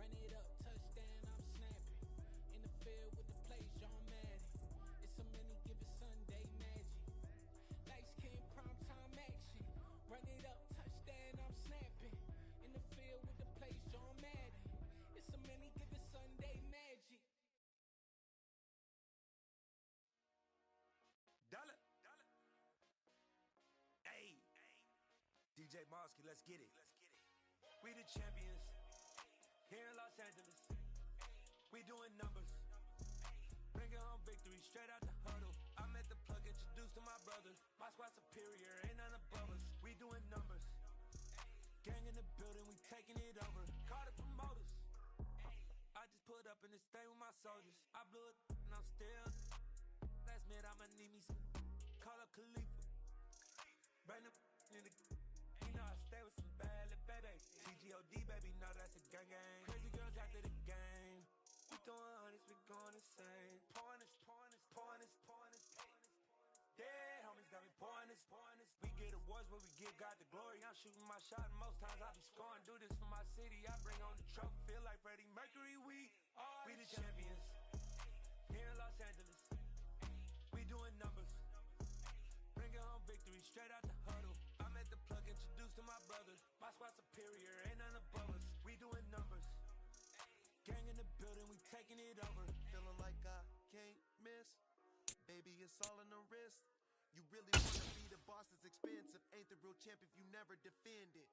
Run it up, touchdown, I'm snapping. In the field with the plays, John Madden. It's a many given Sunday magic. Light skin, prime time action. Run it up, touchdown, I'm snapping. In the field with the plays, John Madden. It's a many given Sunday magic. Dollar. Hey. DJ Mosky, let's get it. We the champions. Here in Los Angeles. We doing numbers. Bringing home victory straight out the huddle. I'm at the plug, introduced to my brothers. My squad superior, ain't none above us. We doing numbers. Gang in the building, we taking it over. Call the promoters. I just put up in this thing with my soldiers. I blew it and I'm still. Last minute I'ma need me some. Call up Khalifa. Bring them in the. You know I stay with some bad little baby. TGOD baby, know that's a gang gang. Crazy girls after the game. We throwing hundreds, we going insane. Pouring this. Yeah, homies got me pouring this. We get awards, but we give God the glory. I'm shooting my shot, and most times I be scoring. Do this for my city, I bring on the trophy. Feel like Freddie Mercury, we the champions. Here in Los Angeles, we doing numbers. Bringing home victory straight out the huddle. I'm at the plug, introduced to my brothers. My squad superior, ain't none above us. We doing numbers. Gang in the building, we taking it over. Feeling like I can't miss. Baby, it's all in the wrist. You really wanna be the boss, it's expensive. Ain't the real champ if you never defend it.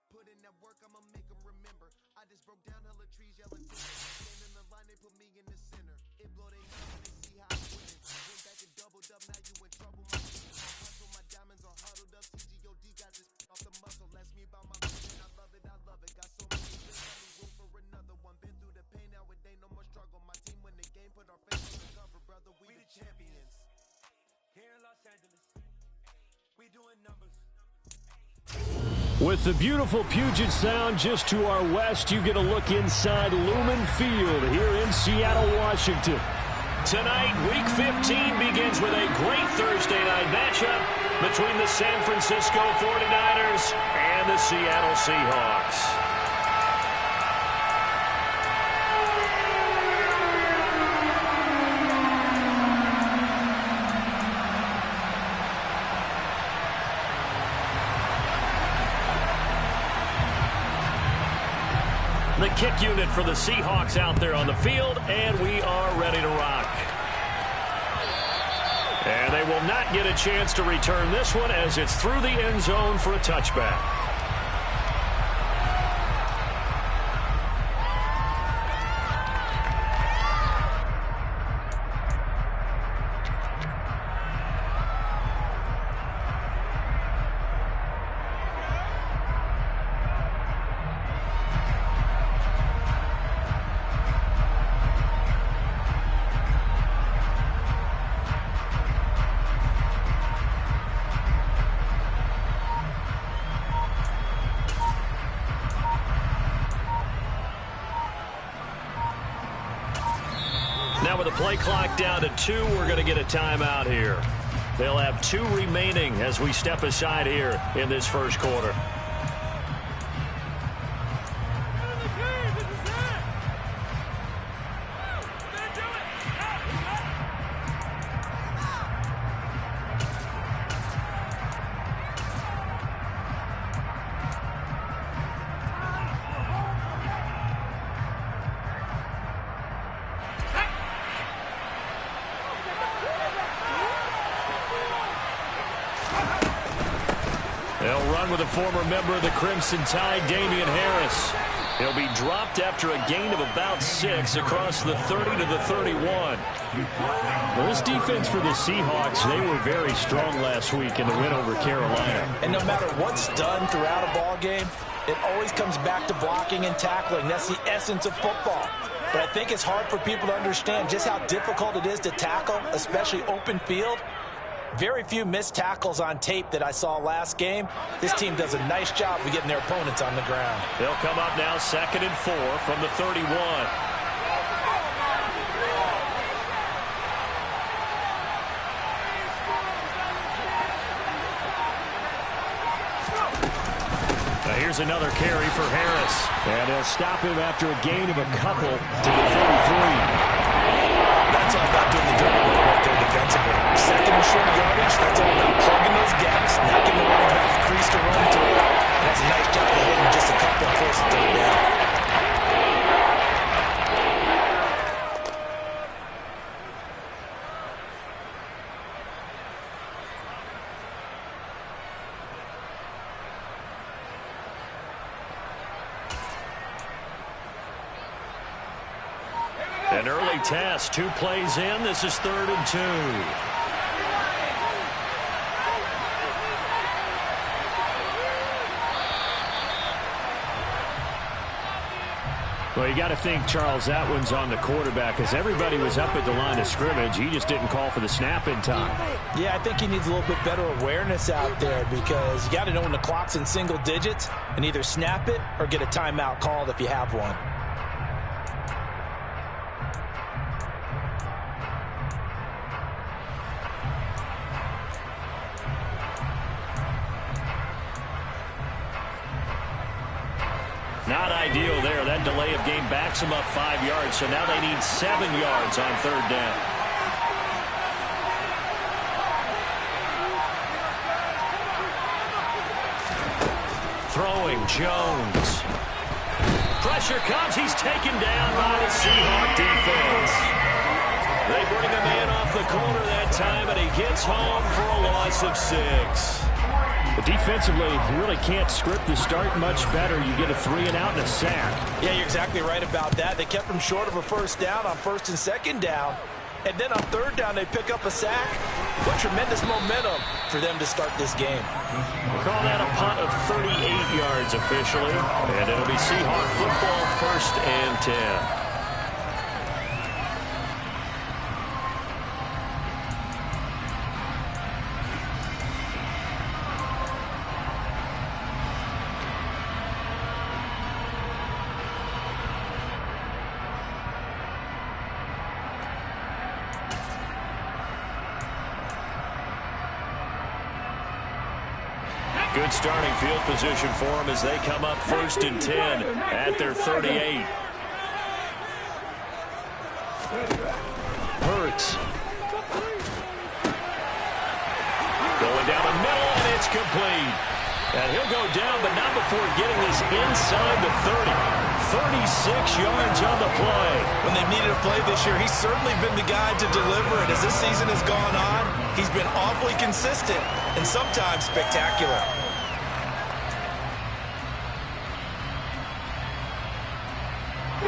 Put in that work, I'ma make them remember. I just broke down hella trees, yelling timber. Stand in the line, they put me in the center. It blow they mind when they see how I'm winning. Went back and doubled up, now you in trouble. My hustle, my diamonds are huddled up. TGOD got this off the muscle. Ask me about my vision, I love it. Got so many things, I need room for another one. Been through the pain, now it ain't no more struggle. My team win the game, put our face on the cover, brother. We the champions. Here in Los Angeles, we doing numbers. With the beautiful Puget Sound just to our west, you get a look inside Lumen Field here in Seattle, Washington. Tonight, Week 15 begins with a great Thursday night matchup between the San Francisco 49ers and the Seattle Seahawks. The kick unit for the Seahawks out there on the field, and we are ready to rock. And they will not get a chance to return this one as it's through the end zone for a touchback. Now with the play clock down to 2, we're going to get a timeout here. They'll have 2 remaining as we step aside here in this first quarter. They'll run with a former member of the Crimson Tide, Damian Harris. He'll be dropped after a gain of about 6 across the 30 to the 31. Well, this defense for the Seahawks, they were very strong last week in the win over Carolina. And no matter what's done throughout a ball game, it always comes back to blocking and tackling. That's the essence of football. But I think it's hard for people to understand just how difficult it is to tackle, especially open field. Very few missed tackles on tape that I saw last game. This team does a nice job of getting their opponents on the ground. They'll come up now 2nd and 4 from the 31. Now Here's another carry for Harris. And they'll stop him after a gain of a couple to the 33. That's all about doing the dirty work right there defensively. Second and short yardage, that's all about plugging those gaps, not getting the running back a crease to run through. And that's a nice job of hitting just a couple and forcing third down. An early test, 2 plays in. This is 3rd and 2. Well, you got to think, Charles, that one's on the quarterback, as everybody was up at the line of scrimmage. He just didn't call for the snap in time. Yeah, I think he needs a little bit better awareness out there, because you got to know when the clock's in single digits and either snap it or get a timeout called if you have one. Not ideal there. That delay of game backs them up 5 yards, so now they need 7 yards on 3rd down. Throwing, Jones. Pressure comes. He's taken down by the Seahawk defense. They bring a man off the corner that time, and he gets home for a loss of 6. But defensively, you really can't script the start much better. You get a 3 and out and a sack. Yeah, you're exactly right about that. They kept him short of a first down on 1st and 2nd down. And then on 3rd down, they pick up a sack. What tremendous momentum for them to start this game. We'll call that a punt of 38 yards officially. And it'll be Seahawk football, 1st and 10. Good starting field position for them as they come up 1st and 10 at their 38. Hurts. Going down the middle, and it's complete. And he'll go down, but not before getting this inside the 30. 36 yards on the play. When they've needed a play this year, he's certainly been the guy to deliver it. As this season has gone on, he's been awfully consistent and sometimes spectacular.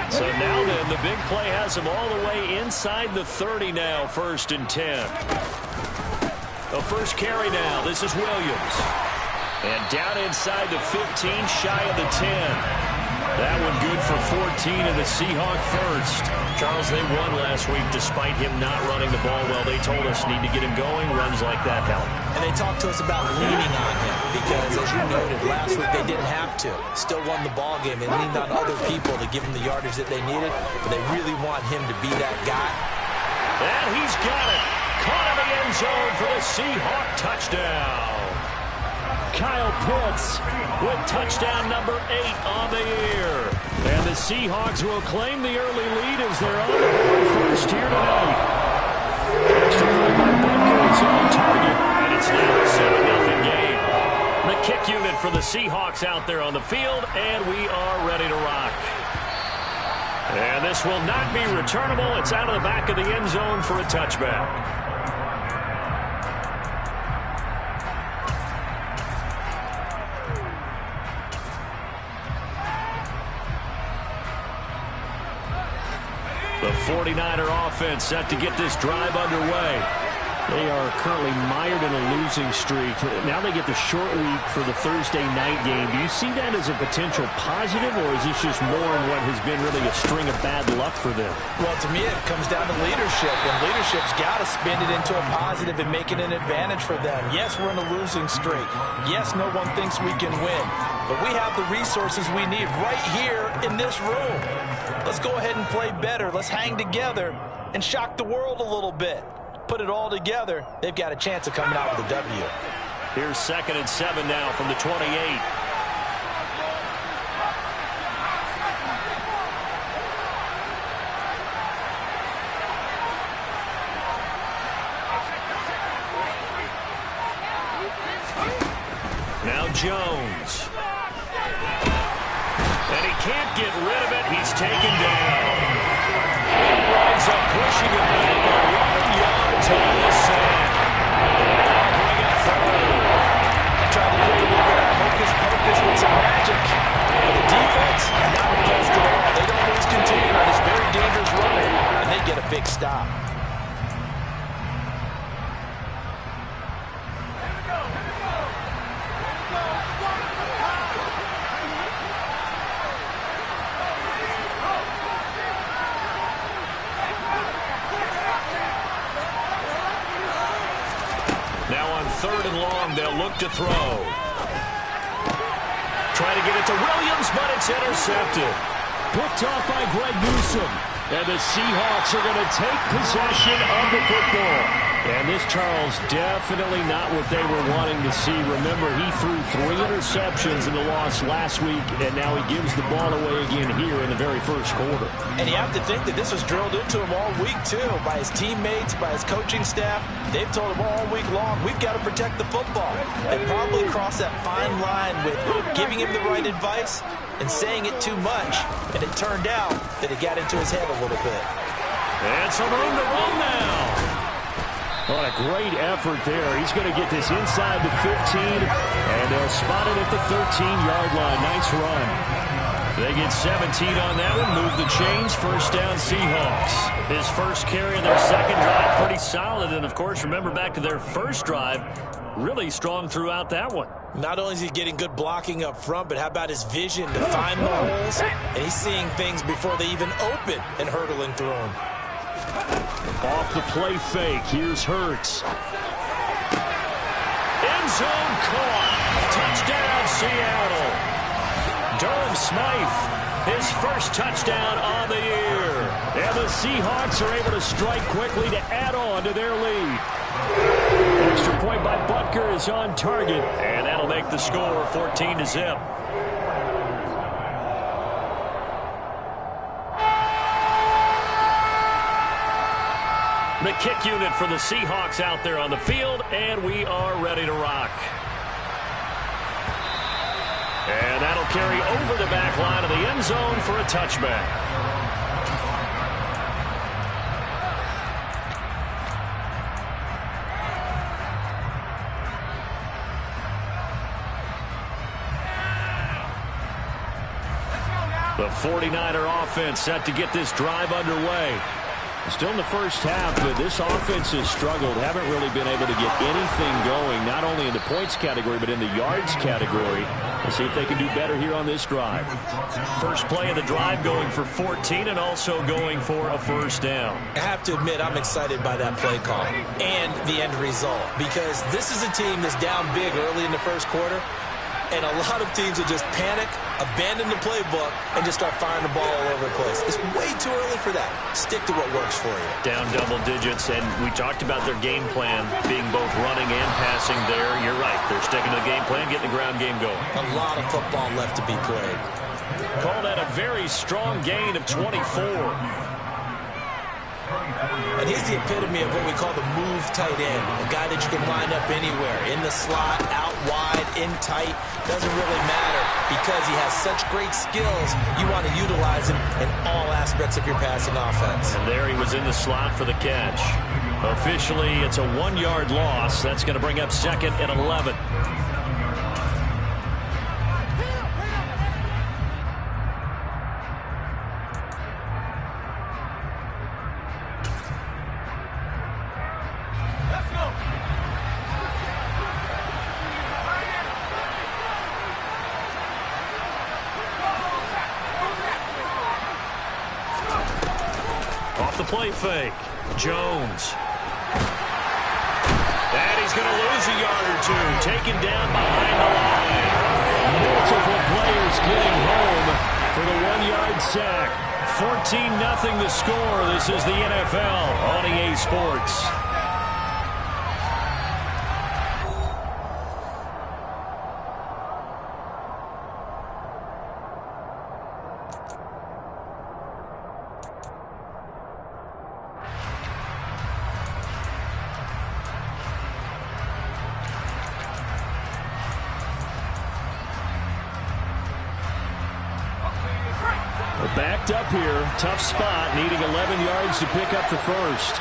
So now then, the big play has him all the way inside the 30 now, 1st and 10. The first carry now, this is Williams. And down inside the 15, shy of the 10. That one good for 14 and the Seahawk first. Charles, they won last week despite him not running the ball well. They told us need to get him going. Runs like that help. And they talked to us about leaning on him because, as you noted, last week they didn't have to. Still won the ball game. They leaned on other people to give them the yardage that they needed, but they really want him to be that guy. And he's got it. Caught in the end zone for the Seahawk touchdown. Kyle Pitts with touchdown number 8 on the year. And the Seahawks will claim the early lead as they're on the board first here tonight. Extra point by Butker is on target, and it's now a 7-0 game. The kick unit for the Seahawks out there on the field, and we are ready to rock. And this will not be returnable. It's out of the back of the end zone for a touchback. The 49er offense set to get this drive underway. They are currently mired in a losing streak. Now they get the short week for the Thursday night game. Do you see that as a potential positive, or is this just more in what has been really a string of bad luck for them? Well, to me, it comes down to leadership, and leadership's got to spin it into a positive and make it an advantage for them. Yes, we're in a losing streak. Yes, no one thinks we can win, but we have the resources we need right here in this room. Let's go ahead and play better. Let's hang together and shock the world a little bit. Put it all together, they've got a chance of coming out with a W. Here's 2nd and 7 now from the 28. Jones. And he can't get rid of it. He's taken down. Winds up pushing him back 11 yards on the sack. Bring it third. Trying to create a little bit of hocus-pocus with some magic. But the defense, not impressed at all. They don't lose contain on this very dangerous runner, and they get a big stop. Third and long, they'll look to throw. Trying to get it to Williams, but it's intercepted. Picked off by Greg Newsome. And the Seahawks are going to take possession of the football. And this, Charles, definitely not what they were wanting to see. Remember, he threw 3 interceptions in the loss last week, and now he gives the ball away again here in the very first quarter. And you have to think that this was drilled into him all week, too, by his teammates, by his coaching staff. They've told him all week long, we've got to protect the football. They probably crossed that fine line with giving him the right advice and saying it too much, and it turned out that it got into his head a little bit. And some room to run now. What a great effort there. He's going to get this inside the 15, and they'll spot it at the 13-yard line. Nice run. They get 17 on that one, move the chains, first down Seahawks. His first carry in their second drive, pretty solid. And, of course, remember back to their first drive, really strong throughout that one. Not only is he getting good blocking up front, but how about his vision to find the holes? And he's seeing things before they even open and hurdling through them. Off the play fake, here's Hurts. End zone caught. Touchdown, Seattle. Durham Smythe, his first touchdown on the year. And the Seahawks are able to strike quickly to add on to their lead. Extra point by Butker is on target, and that'll make the score 14-0. The kick unit for the Seahawks out there on the field, and we are ready to rock. And that'll carry over the back line of the end zone for a touchback. The 49er offense set to get this drive underway. Still in the first half, but this offense has struggled. Haven't really been able to get anything going, not only in the points category, but in the yards category. Let's see if they can do better here on this drive. First play of the drive going for 14 and also going for a first down. I have to admit, I'm excited by that play call and the end result, because this is a team that's down big early in the first quarter, and a lot of teams will just panic, abandon the playbook, and just start firing the ball all over the place. It's way too early for that. Stick to what works for you. Down double digits, and we talked about their game plan being both running and passing there. You're right. They're sticking to the game plan, getting the ground game going. A lot of football left to be played. Call that a very strong gain of 24. And he's the epitome of what we call the move tight end. A guy that you can line up anywhere. In the slot, out wide, in tight. Doesn't really matter because he has such great skills. You want to utilize him in all aspects of your passing offense. And there he was in the slot for the catch. Officially, it's a 1-yard loss. That's going to bring up second and 11. Play fake. Jones. And he's going to lose a yard or two. Taken down behind the line. Multiple players getting home for the 1-yard sack. 14-0 the score. This is the NFL on EA Sports. backed up here. Tough spot, needing 11 yards to pick up the first.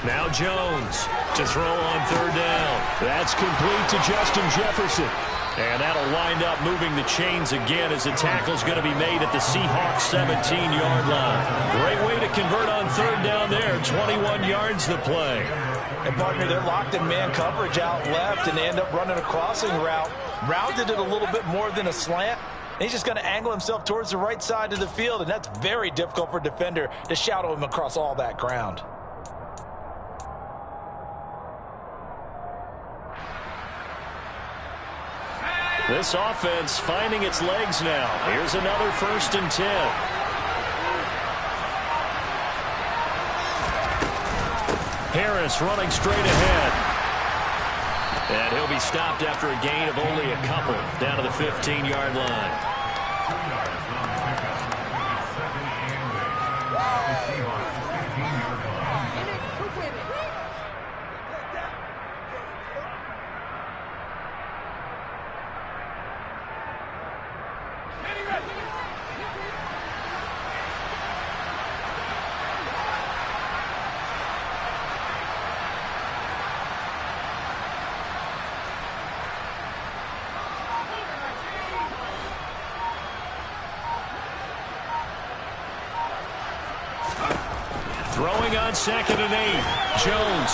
Now Jones to throw on third down. That's complete to Justin Jefferson. And that'll wind up moving the chains again as the tackle's going to be made at the Seahawks 17-yard line. Great way to convert on third down there. 21 yards the play. And partner, they're locked in man coverage out left, and they end up running a crossing route. Rounded it a little bit more than a slant. And he's just going to angle himself towards the right side of the field, and that's very difficult for a defender to shadow him across all that ground. This offense finding its legs now. Here's another 1st and 10. Harris running straight ahead. And he'll be stopped after a gain of only a couple down to the 15-yard line. Throwing on 2nd and 8. Jones.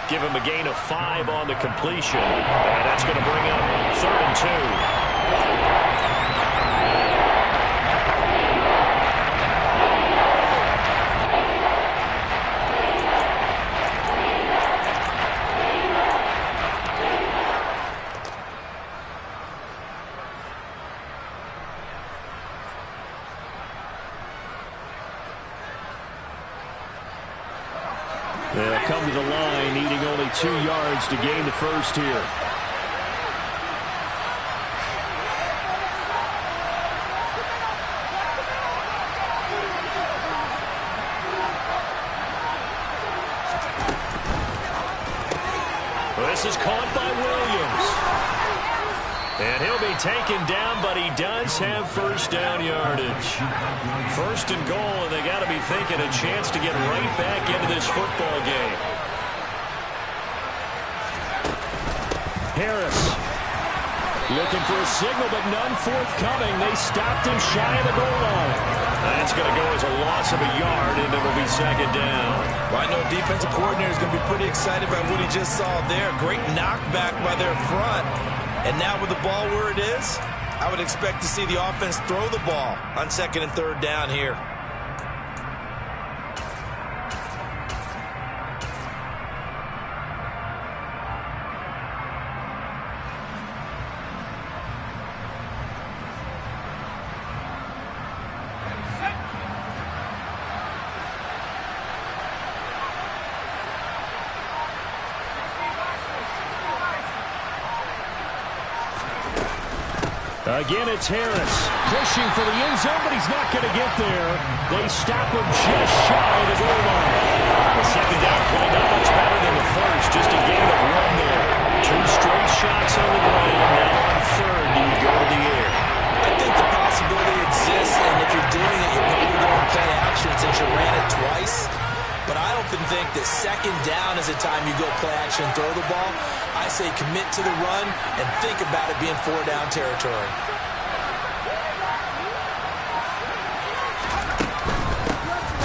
Give him a gain of 5 on the completion. And that's going to bring up 3rd and 2. They'll come to the line, needing only 2 yards to gain the first here. This is caught by Williams. And he'll be taken down, but he does have first down yardage. 1st and goal, and they got to be thinking a chance to get right back into this football game. Harris looking for a signal, but none forthcoming. They stopped him shy of the goal line. That's going to go as a loss of a yard, and it'll be 2nd down. Well, I know defensive coordinator is going to be pretty excited about what he just saw there. Great knockback by their front. And now with the ball where it is, I would expect to see the offense throw the ball on 2nd and 3rd down here. Again, it's Harris pushing for the end zone, but he's not going to get there. They stop him just shy of the goal line. The 2nd down play not much better than the first, just a gain of 1 there. 2 straight shots on the ground. Now on 3rd, you go to the air. I think the possibility exists, and if you're doing it, you're probably going to play action since you ran it twice. But I often think that 2nd down is the time you go play action and throw the ball. I say commit to the run and think about it being 4-down territory.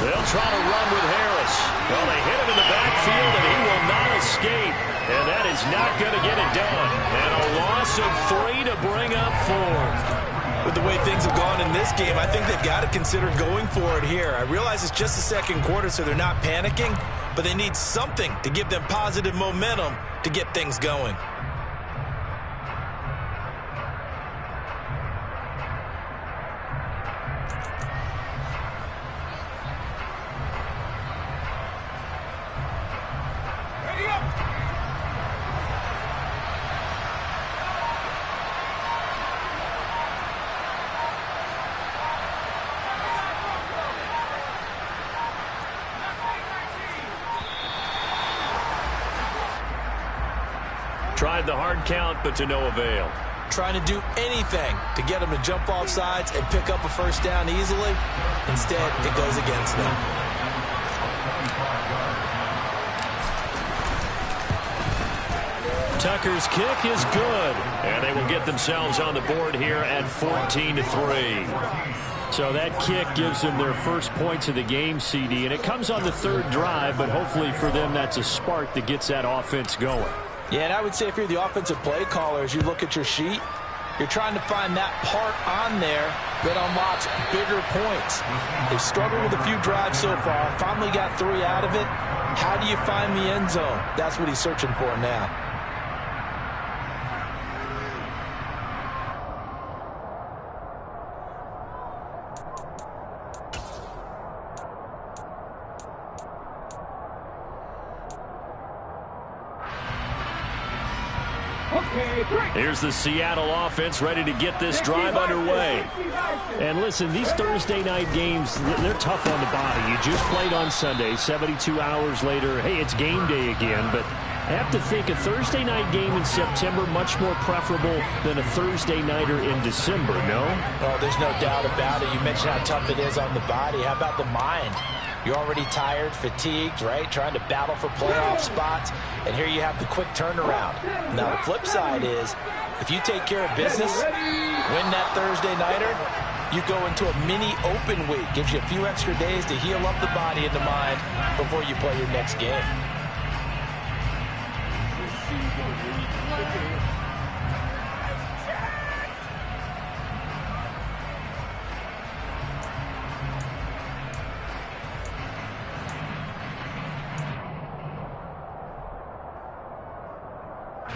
They'll try to run with Harris. Well, they hit him in the backfield, and he will not escape. And that is not going to get it done. And a loss of 3 to bring up 4. With the way things have gone in this game, I think they've got to consider going for it here. I realize it's just the 2nd quarter, so they're not panicking, but they need something to give them positive momentum to get things going. Tried the hard count, but to no avail. Trying to do anything to get them to jump off sides and pick up a first down easily. Instead, it goes against them. Tucker's kick is good, and they will get themselves on the board here at 14-3. So that kick gives them their first points of the game, CD, and it comes on the third drive, but hopefully for them that's a spark that gets that offense going. Yeah, and I would say if you're the offensive play caller, as you look at your sheet, you're trying to find that part on there that unlocks bigger points. They've struggled with a few drives so far, finally got 3 out of it. How do you find the end zone? That's what he's searching for now. Here's the Seattle offense ready to get this drive underway. And listen, these Thursday night games, they're tough on the body. You just played on Sunday, 72 hours later, hey, it's game day again. But I have to think a Thursday night game in September much more preferable than a Thursday nighter in December, no? Oh, there's no doubt about it. You mentioned how tough it is on the body. How about the mind? You're already tired, fatigued, right? Trying to battle for playoff spots. And here you have the quick turnaround. Now, the flip side is, if you take care of business, win that Thursday nighter, you go into a mini open week. Gives you a few extra days to heal up the body and the mind before you play your next game.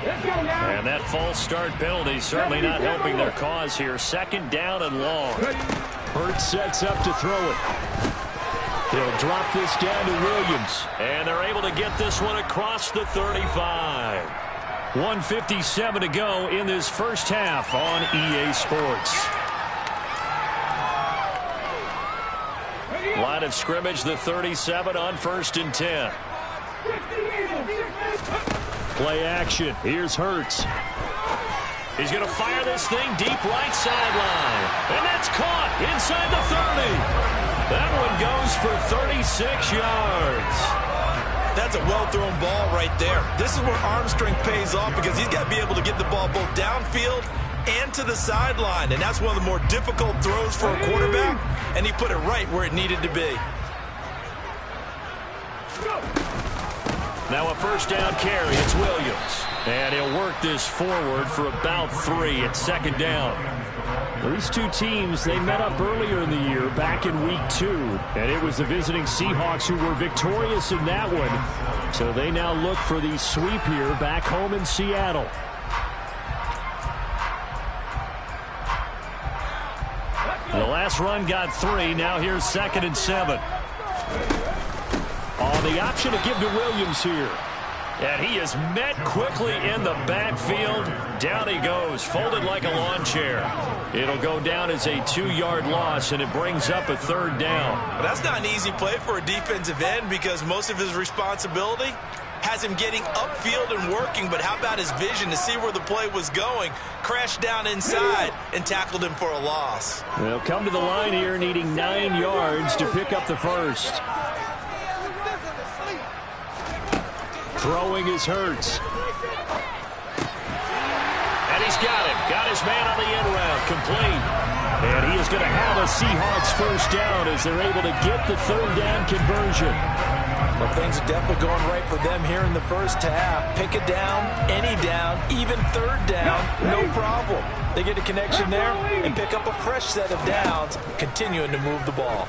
And that false start penalty certainly not helping their cause here. Second down and long. Hurts sets up to throw it. He'll drop this down to Williams. And they're able to get this one across the 35. 1:57 to go in this first half on EA Sports. Line of scrimmage, the 37 on 1st and 10. Play action. Here's Hurts. He's going to fire this thing deep right sideline. And that's caught inside the 30. That one goes for 36 yards. That's a well-thrown ball right there. This is where arm strength pays off because he's got to be able to get the ball both downfield and to the sideline. And that's one of the more difficult throws for a quarterback. And he put it right where it needed to be. Now a first down carry. It's Williams. And he'll work this forward for about 3 at second down. These two teams, they met up earlier in the year, back in week 2. And it was the visiting Seahawks who were victorious in that one. So they now look for the sweep here back home in Seattle. The last run got 3. Now here's 2nd and 7. On the option to give to Williams here. And he is met quickly in the backfield. Down he goes, folded like a lawn chair. It'll go down as a 2-yard loss, and it brings up a 3rd down. But that's not an easy play for a defensive end because most of his responsibility has him getting upfield and working. But how about his vision to see where the play was going? Crashed down inside and tackled him for a loss. They'll come to the line here needing 9 yards to pick up the first. Throwing is Hurts. And he's got him. Got his man on the end route. Complete. And he is going to have a Seahawks first down as they're able to get the 3rd down conversion. Well, things are definitely going right for them here in the first half. Pick a down, any down, even 3rd down, no problem. They get a connection there and pick up a fresh set of downs, continuing to move the ball.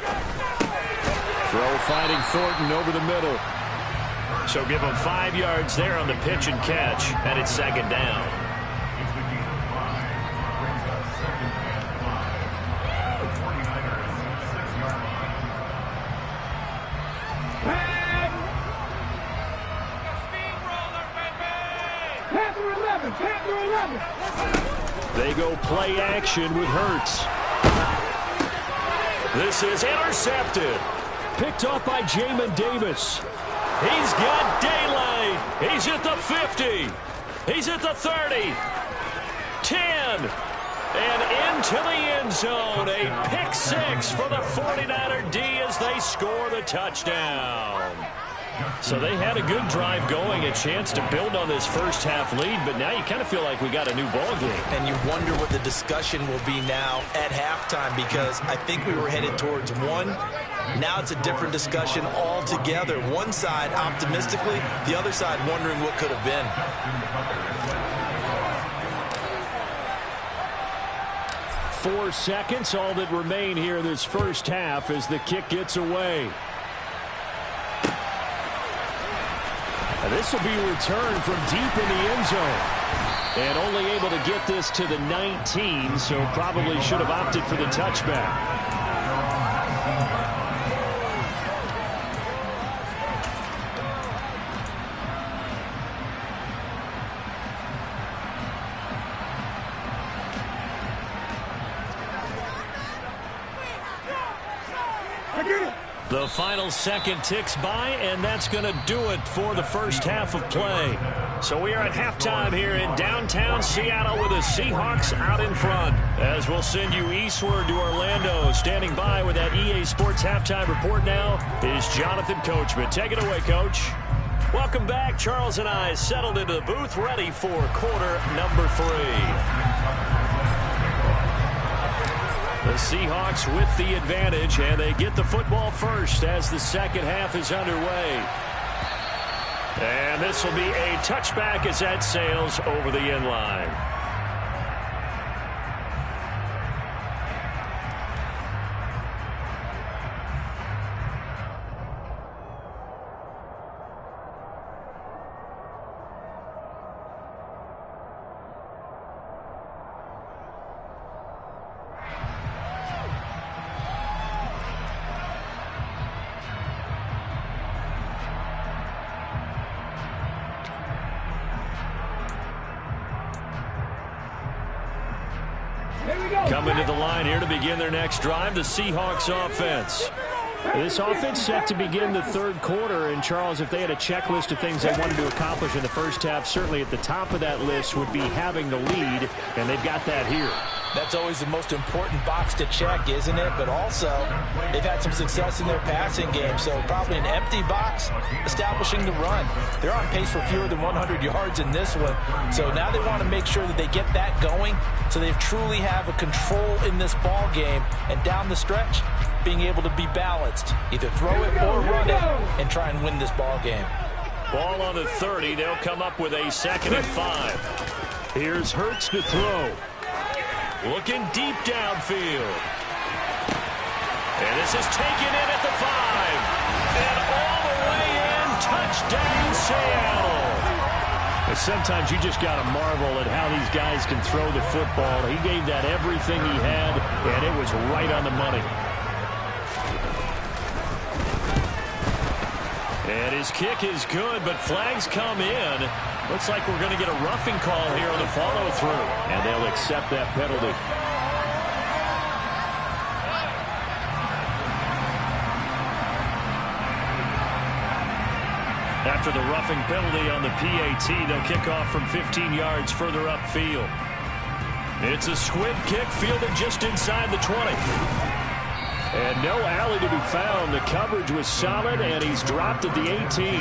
Throw finding Thornton over the middle. So give him 5 yards there on the pitch and catch, and it's 2nd down. They go play action with Hurts. This is intercepted. Picked off by Jamin Davis. He's got daylight. He's at the 50. He's at the 30. 10. And into the end zone. A pick six for the 49er D as they score the touchdown. So they had a good drive going, a chance to build on this first half lead, but now you kind of feel like we got a new ball game. And you wonder what the discussion will be now at halftime, because I think we were headed towards one. Now it's a different discussion altogether. One side optimistically, the other side wondering what could have been. 4 seconds, all that remain here this first half as the kick gets away. And this will be returned from deep in the end zone. And only able to get this to the 19, so probably should have opted for the touchback. The final second ticks by, and that's going to do it for the first half of play. So we are at halftime here in downtown Seattle with the Seahawks out in front. As we'll send you eastward to Orlando. Standing by with that EA Sports halftime report now is Jonathan Coachman. Take it away, Coach. Welcome back. Charles and I settled into the booth, ready for quarter number 3. The Seahawks with the advantage, and they get the football first as the second half is underway. And this will be a touchback as that sails over the end line. Coming to the line here to begin their next drive, the Seahawks offense. This offense set to begin the third quarter, and Charles, if they had a checklist of things they wanted to accomplish in the first half, certainly at the top of that list would be having the lead, and they've got that here. That's always the most important box to check, isn't it? But also, they've had some success in their passing game, so probably an empty box establishing the run. They're on pace for fewer than 100 yards in this one, so now they want to make sure that they get that going so they truly have a control in this ball game, and down the stretch, being able to be balanced. Either throw it or run it and try and win this ball game. Ball on the 30. They'll come up with a 2nd and 5. Here's Hurts to throw. Looking deep downfield. And this is taken in at the 5. And all the way in, touchdown Seattle. And sometimes you just got to marvel at how these guys can throw the football. He gave that everything he had, and it was right on the money. And his kick is good, but flags come in. Looks like we're going to get a roughing call here on the follow-through. And they'll accept that penalty. After the roughing penalty on the PAT, they'll kick off from 15 yards further upfield. It's a squib kick fielded just inside the 20. And no alley to be found. The coverage was solid, and he's dropped at the 18.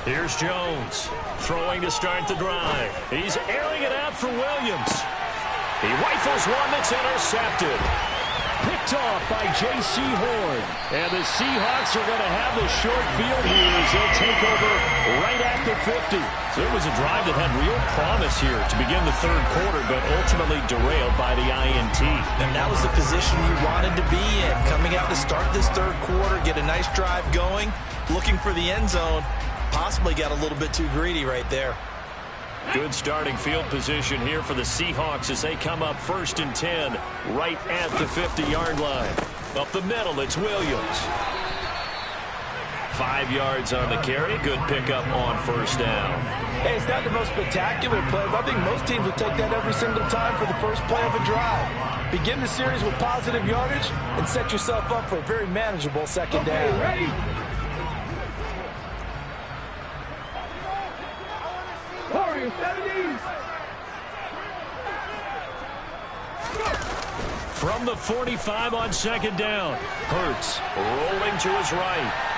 Here's Jones, throwing to start the drive. He's airing it out for Williams. He rifles one that's intercepted. Picked off by J.C. Horn. And the Seahawks are going to have the short field here as they'll take over right at the 50. So it was a drive that had real promise here to begin the third quarter, but ultimately derailed by the INT. And that was the position you wanted to be in. Coming out to start this third quarter, get a nice drive going, looking for the end zone. Possibly got a little bit too greedy right there. Good starting field position here for the Seahawks as they come up 1st and 10 right at the 50-yard line. Up the middle, it's Williams. 5 yards on the carry. Good pickup on first down. Hey, it's not the most spectacular play, but I think most teams would take that every single time for the first play of a drive. Begin the series with positive yardage and set yourself up for a very manageable second down. Ready? Warriors, 70s. From the 45 on second down, Hurts rolling to his right.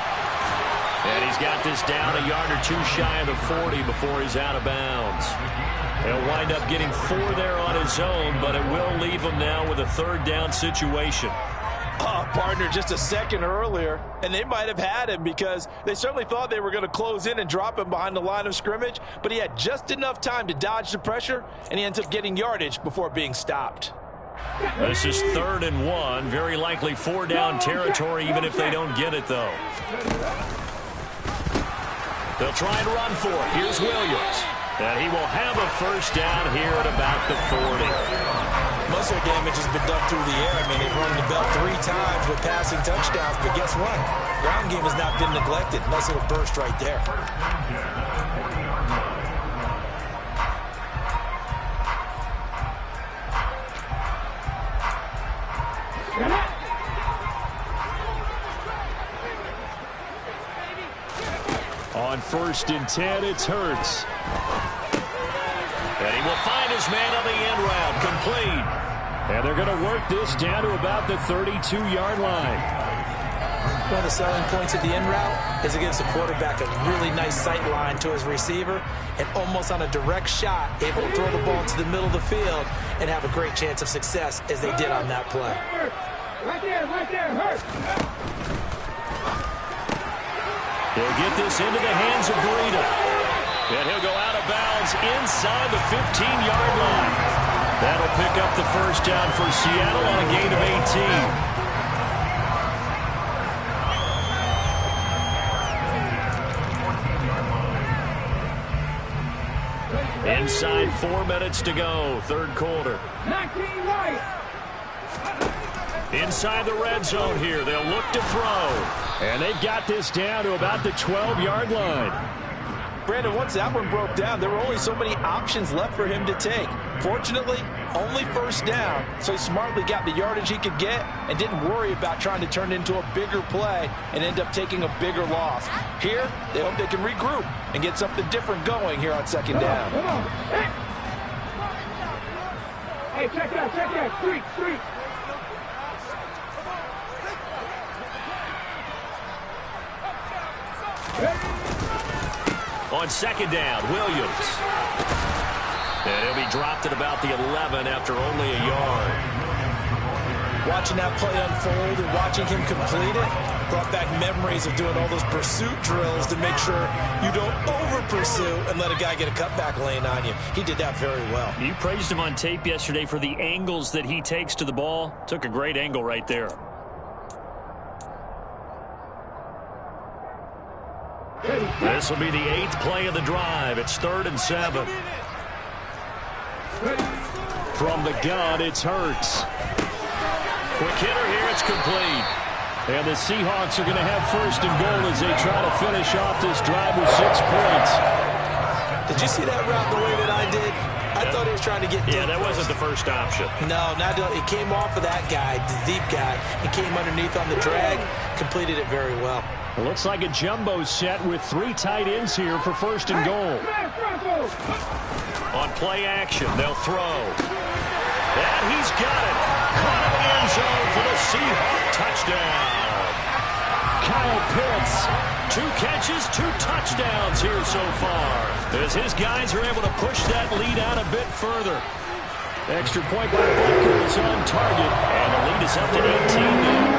And he's got this down a yard or two shy of the 40 before he's out of bounds. He'll wind up getting 4 there on his own, but it will leave him now with a third down situation. Partner, just a second earlier, and they might have had him because they certainly thought they were going to close in and drop him behind the line of scrimmage, but he had just enough time to dodge the pressure, and he ends up getting yardage before being stopped. This is 3rd and 1. Very likely 4 down territory, even if they don't get it, though. They'll try and run for it. Here's Williams. And he will have a first down here at about the 40. Most of their damage has been done through the air. I mean, they've rung the bell 3 times with passing touchdowns, but guess what? Ground game has not been neglected. Nice little burst right there. On 1st and 10, it's Hurts. And he will find his man on the end route, complete. And they're going to work this down to about the 32-yard line. One of the selling points of the end route is it gives the quarterback a really nice sight line to his receiver and almost on a direct shot, able to throw the ball into the middle of the field and have a great chance of success as they did on that play. Right there, Hurts. He'll get this into the hands of Breida. And he'll go out of bounds inside the 15-yard line. That'll pick up the first down for Seattle on a gain of 18. Inside 4 minutes to go, 3rd quarter. 19 right. Inside the red zone here, they'll look to throw. And they've got this down to about the 12-yard line. Brandon, once that one broke down, there were only so many options left for him to take. Fortunately, only first down, so he smartly got the yardage he could get and didn't worry about trying to turn it into a bigger play and end up taking a bigger loss. Here, they hope they can regroup and get something different going here on second down. Come on. Hey, check that. Street. On second down, Williams. And he'll be dropped at about the 11 after only a yard. Watching that play unfold and watching him complete it brought back memories of doing all those pursuit drills to make sure you don't over-pursue and let a guy get a cutback lane on you. He did that very well. You praised him on tape yesterday for the angles that he takes to the ball. Took a great angle right there. This will be the 8th play of the drive. It's 3rd and 7. From the gun, it's Hurts. Quick hitter here, it's complete. And the Seahawks are going to have 1st and goal as they try to finish off this drive with 6 points. Did you see that route the way that I did? I thought he was trying to get deep. Yeah, that wasn't the first option. No, it came off of that guy, the deep guy. It came underneath on the drag, completed it very well. It looks like a jumbo set with 3 tight ends here for 1st and goal. On play action, they'll throw. And he's got it. Caught in the end zone for the Seahawk touchdown. Kyle Pitts, 2 catches, 2 touchdowns here so far, as his guys are able to push that lead out a bit further. Extra point by Butker is on target, and the lead is up to 18 now.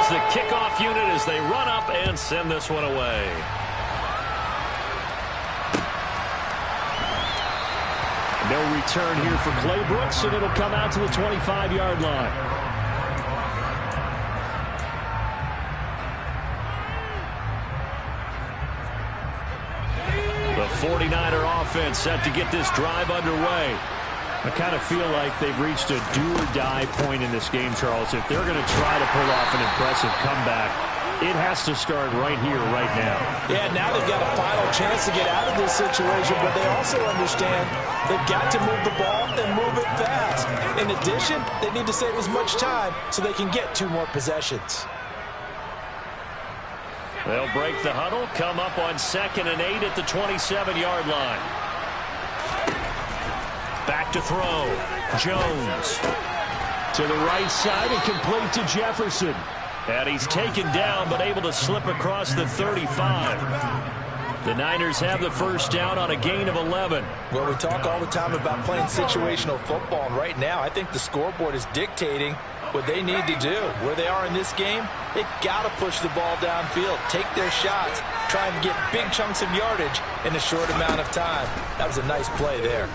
The kickoff unit as they run up and send this one away. No return here for Clay Brooks, and it'll come out to the 25-yard line. The 49er offense set to get this drive underway. I kind of feel like they've reached a do-or-die point in this game, Charles. If they're going to try to pull off an impressive comeback, it has to start right here, right now. Yeah, now they've got a final chance to get out of this situation, but they also understand they've got to move the ball and move it fast. In addition, they need to save as much time so they can get 2 more possessions. They'll break the huddle, come up on 2nd and 8 at the 27-yard line. Back to throw. Jones to the right side and complete to Jefferson. And he's taken down but able to slip across the 35. The Niners have the first down on a gain of 11. Well, we talk all the time about playing situational football, and right now I think the scoreboard is dictating what they need to do. Where they are in this game, they've got to push the ball downfield, take their shots, try and get big chunks of yardage in a short amount of time. That was a nice play there.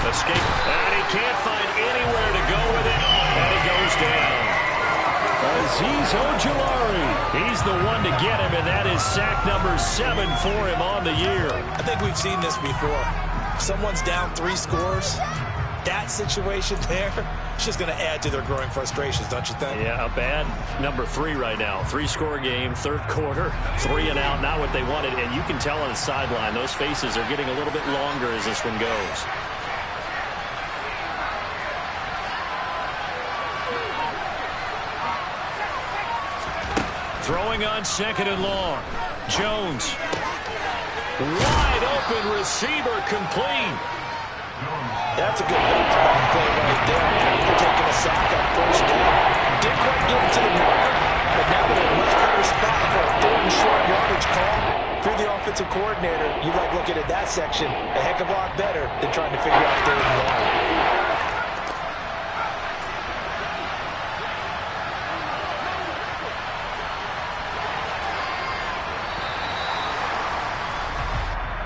Escape, and he can't find anywhere to go with it, and he goes down. Azeez Ojulari, he's the one to get him, and that is sack number 7 for him on the year. I think we've seen this before. Someone's down 3 scores. That situation there, it's just going to add to their growing frustrations, don't you think? Yeah, a bad number 3 right now. 3-score game, 3rd quarter, 3 and out, not what they wanted. And you can tell on the sideline, those faces are getting a little bit longer as this one goes. Throwing on 2nd and long. Jones. Wide open receiver complete. That's a good bounce play right there. After taking a sack on 1st down. Didn't quite get it to the marker, but now they're in a much better spot for a 3rd and short yardage call. If you're the offensive coordinator, you like looking at that section a heck of a lot better than trying to figure out 3rd and long.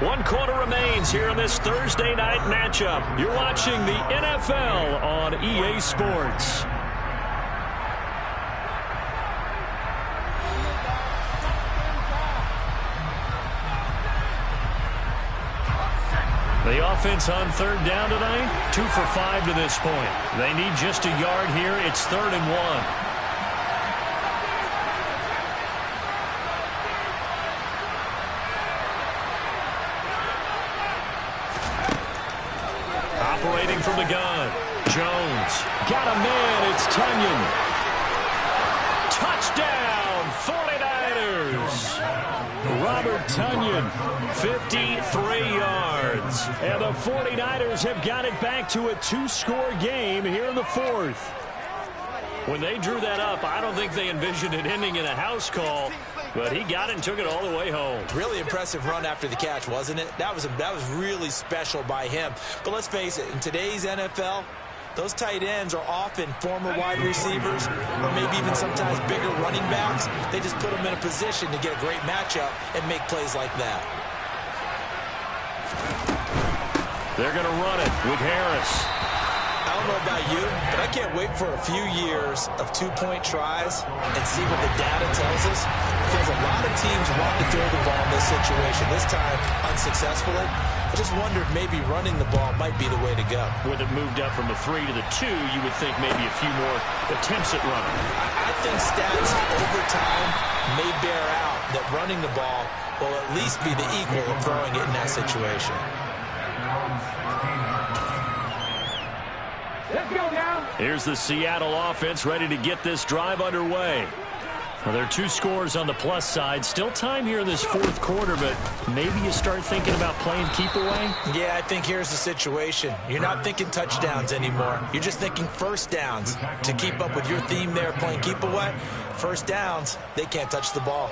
One quarter remains here in this Thursday night matchup. You're watching the NFL on EA Sports. The offense on 3rd down tonight, 2 for 5 to this point. They need just a yard here. It's 3rd and 1. Operating from the gun. Jones. Got a man. It's Tunyon. Touchdown, 49ers. Robert Tunyon, 53 yards. And the 49ers have got it back to a 2-score game here in the 4th. When they drew that up, I don't think they envisioned it ending in a house call. But he got it and took it all the way home. Really impressive run after the catch, wasn't it? That was really special by him. But let's face it, in today's NFL, those tight ends are often former wide receivers or maybe even sometimes bigger running backs. They just put them in a position to get a great matchup and make plays like that. They're going to run it with Harris. I don't know about you, but I can't wait for a few years of 2-point tries and see what the data tells us. Because a lot of teams want to throw the ball in this situation. This time, unsuccessfully. I just wondered maybe running the ball might be the way to go. With it moved up from a 3 to the 2, you would think maybe a few more attempts at running. I think stats over time may bear out that running the ball will at least be the equal of throwing it in that situation. Let's go now. Here's the Seattle offense ready to get this drive underway. Well, there are 2 scores on the plus side. Still time here in this 4th quarter, but maybe you start thinking about playing keep away? Yeah, I think here's the situation. You're not thinking touchdowns anymore. You're just thinking 1st downs. To keep up with your theme there, playing keep away, 1st downs, they can't touch the ball.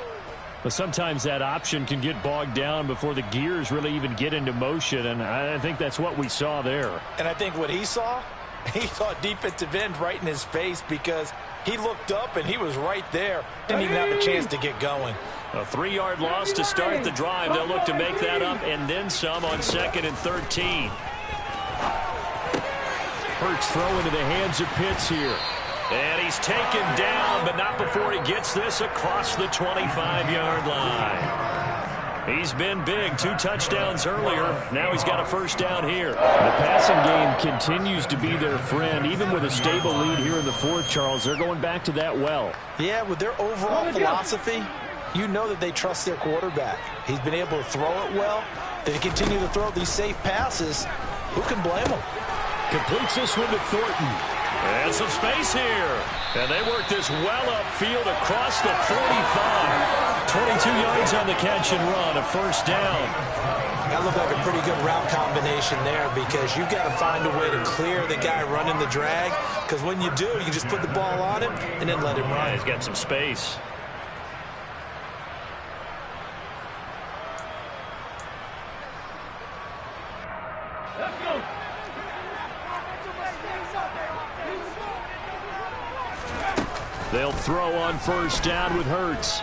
But sometimes that option can get bogged down before the gears really even get into motion, and I think that's what we saw there. And I think what he saw defensive end right in his face because he looked up and he was right there. Didn't even have a chance to get going. A 3-yard loss to start the drive. They'll look to make that up and then some on 2nd and 13. Hurts throw into the hands of Pitts here. And he's taken down, but not before he gets this across the 25-yard line. He's been big. 2 touchdowns earlier. Now he's got a first down here. The passing game continues to be their friend. Even with a stable lead here in the fourth, Charles, they're going back to that well. Yeah, with their overall philosophy, you know that they trust their quarterback. He's been able to throw it well. They continue to throw these safe passes. Who can blame them? Completes this one to Thornton. And some space here. And they work this well upfield across the 45. 22 yards on the catch and run, a first down. That looked like a pretty good route combination there because you've got to find a way to clear the guy running the drag. Because when you do, you just put the ball on him and then let him run. Yeah, he's got some space. Let's go. They'll throw on first down with Hurts.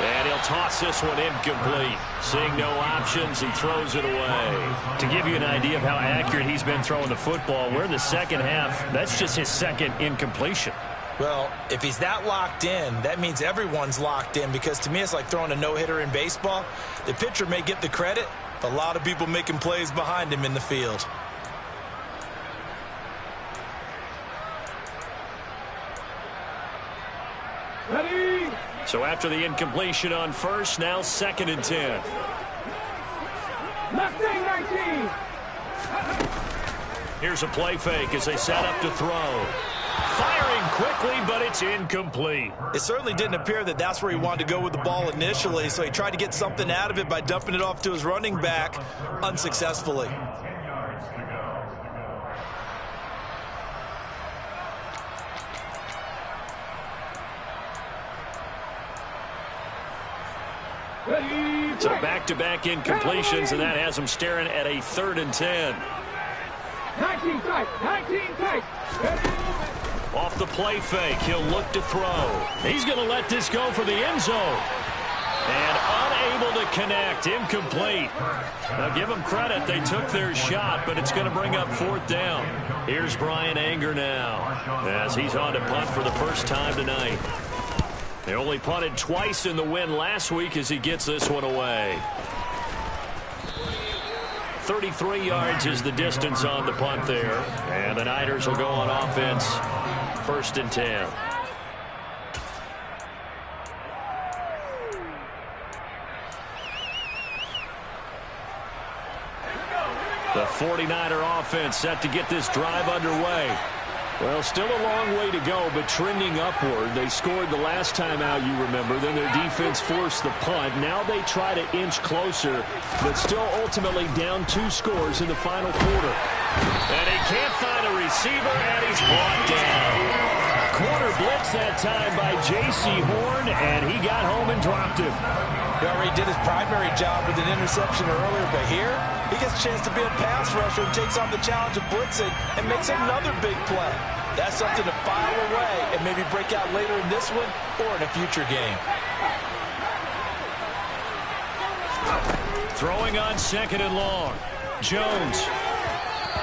And he'll toss this one incomplete. Seeing no options, he throws it away. To give you an idea of how accurate he's been throwing the football, we're in the second half. That's just his second incompletion. Well, if he's that locked in, that means everyone's locked in because to me it's like throwing a no-hitter in baseball. The pitcher may get the credit, but a lot of people making plays behind him in the field. Ready. So after the incompletion on first, now 2nd and 10. Left thing 19. Here's a play fake as they set up to throw. Firing quickly, but it's incomplete. It certainly didn't appear that that's where he wanted to go with the ball initially, so he tried to get something out of it by dumping it off to his running back unsuccessfully. So back-to-back incompletions, and that has him staring at a 3rd and 10. 19 tight. 19 tight. Off the play fake, he'll look to throw. He's going to let this go for the end zone. And unable to connect, incomplete. Now give them credit, they took their shot, but it's going to bring up 4th down. Here's Brian Anger now, as he's on to punt for the first time tonight. They only punted twice in the win last week as he gets this one away. 33 yards is the distance on the punt there. And the Niners will go on offense. 1st and 10. The 49er offense set to get this drive underway. Well, still a long way to go, but trending upward. They scored the last time out, you remember. Then their defense forced the punt. Now they try to inch closer, but still ultimately down 2 scores in the final quarter. And he can't find a receiver, and he's brought down. Corner blitz that time by J.C. Horn, and he got home and dropped him. He already did his primary job with an interception earlier, but here he gets a chance to be a pass rusher and takes on the challenge of blitzing and makes another big play. That's something to file away and maybe break out later in this one or in a future game. Throwing on 2nd and long. Jones.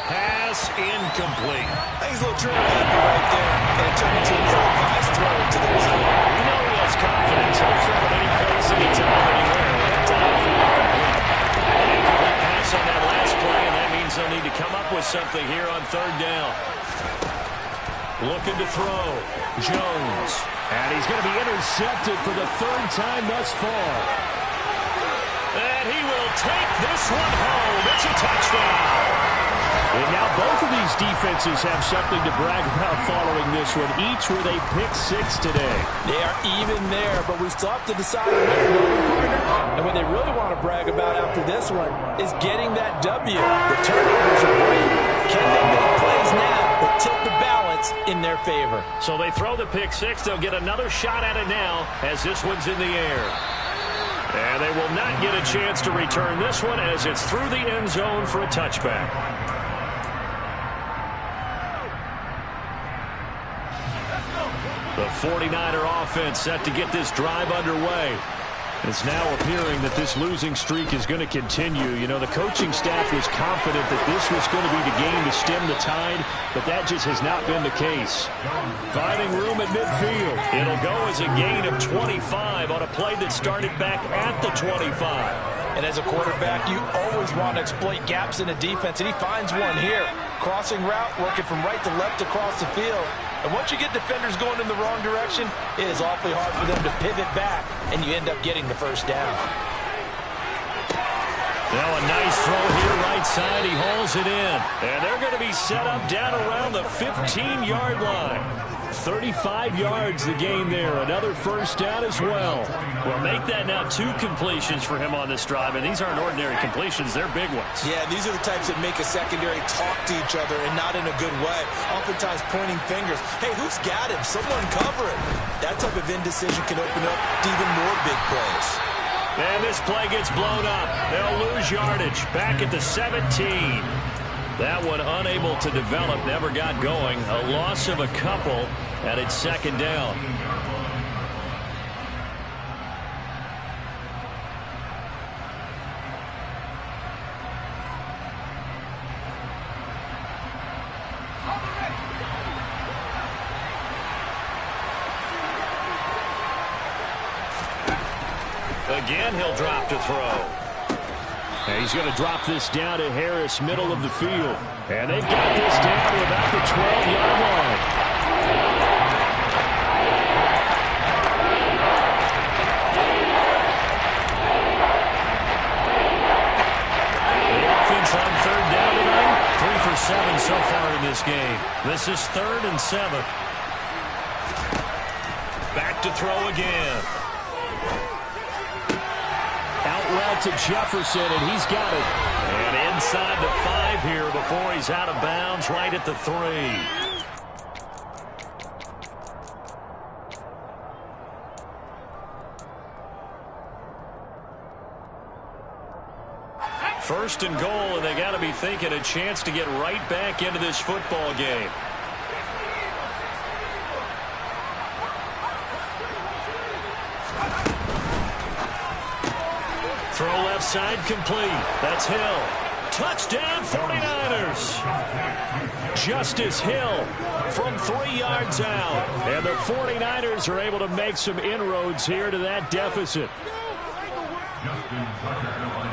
Pass incomplete. I think he's a little trigger happy right there. And it turned into a ill-advised throw to the receiver. We know he has confidence. He'll throw at any place, anytime, anywhere. That time for incomplete. An incomplete pass on that last play, and that means they'll need to come up with something here on 3rd down. Looking to throw. Jones. And he's going to be intercepted for the 3rd time thus far. And he will take this one home. It's a touchdown. And now both of these defenses have something to brag about following this one, each with a pick 6 today. They are even there, but we still have to decide where they're going. And what they really want to brag about after this one is getting that W. The turnovers are great. Can they make plays now that tip the balance in their favor? So they throw the pick 6. They'll get another shot at it now as this one's in the air. And they will not get a chance to return this one as it's through the end zone for a touchback. The 49er offense set to get this drive underway. It's now appearing that this losing streak is going to continue. You know, the coaching staff was confident that this was going to be the game to stem the tide, but that just has not been the case. Finding room at midfield. It'll go as a gain of 25 on a play that started back at the 25. And as a quarterback, you always want to exploit gaps in a defense, and he finds one here. Crossing route, working from right to left across the field. And once you get defenders going in the wrong direction, it is awfully hard for them to pivot back, and you end up getting the first down. Now a nice throw here right side. He hauls it in. And they're going to be set up down around the 15-yard line. 35 yards the game there. Another first down as well. Well, make that now 2 completions for him on this drive, and these aren't ordinary completions. They're big ones. Yeah, these are the types that make a secondary talk to each other and not in a good way. Oftentimes pointing fingers. Hey, who's got him? Someone cover it. That type of indecision can open up to even more big plays. And this play gets blown up. They'll lose yardage back at the 17. That one unable to develop, never got going. A loss of a couple, and it's second down. Again, he'll drop to throw. And he's going to drop this down to Harris, middle of the field. And they've got this down to about the 12-yard line. The offense on third down tonight, 3 for 7 so far in this game. This is 3rd and 7. Back to throw again. Route to Jefferson, and he's got it. And inside the 5 here before he's out of bounds, right at the 3. 1st and goal, and they got to be thinking a chance to get right back into this football game. Throw left side complete. That's Hill. Touchdown 49ers. Justice Hill from 3 yards out. And the 49ers are able to make some inroads here to that deficit.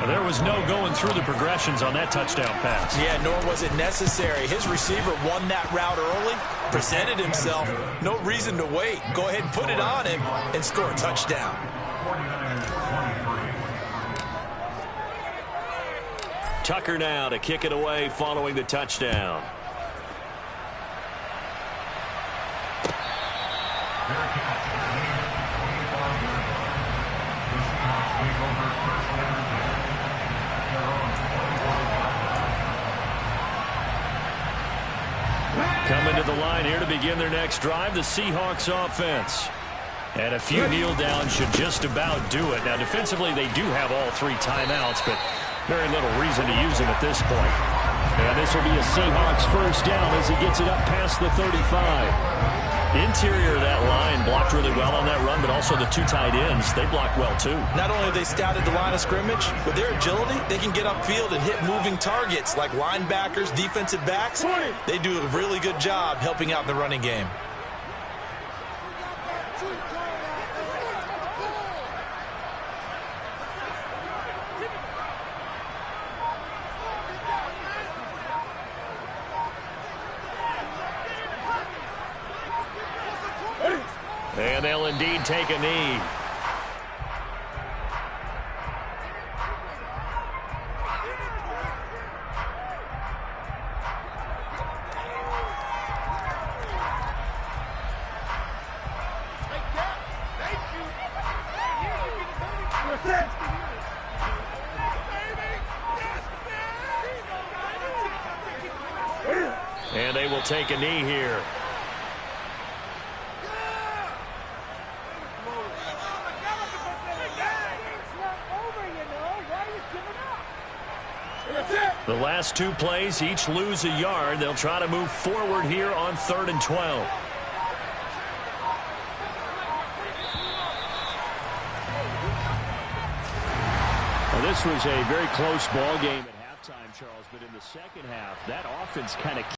There was no going through the progressions on that touchdown pass. Yeah, nor was it necessary. His receiver won that route early, presented himself. No reason to wait. Go ahead and put it on him and score a touchdown. Tucker now to kick it away following the touchdown. Coming to the line here to begin their next drive, the Seahawks offense. And a few kneel downs should just about do it. Now, defensively, they do have all 3 timeouts, but very little reason to use them at this point. And this will be a Seahawks first down as he gets it up past the 35. Interior of that line blocked really well on that run, but also the 2 tight ends, they blocked well too. Not only have they scouted the line of scrimmage, with their agility, they can get upfield and hit moving targets like linebackers, defensive backs. They do a really good job helping out in the running game. And they'll indeed take a knee. And they will take a knee here. The last 2 plays, each lose a yard. They'll try to move forward here on 3rd and 12. this was a very close ball game at halftime, Charles, but in the second half, that offense kind of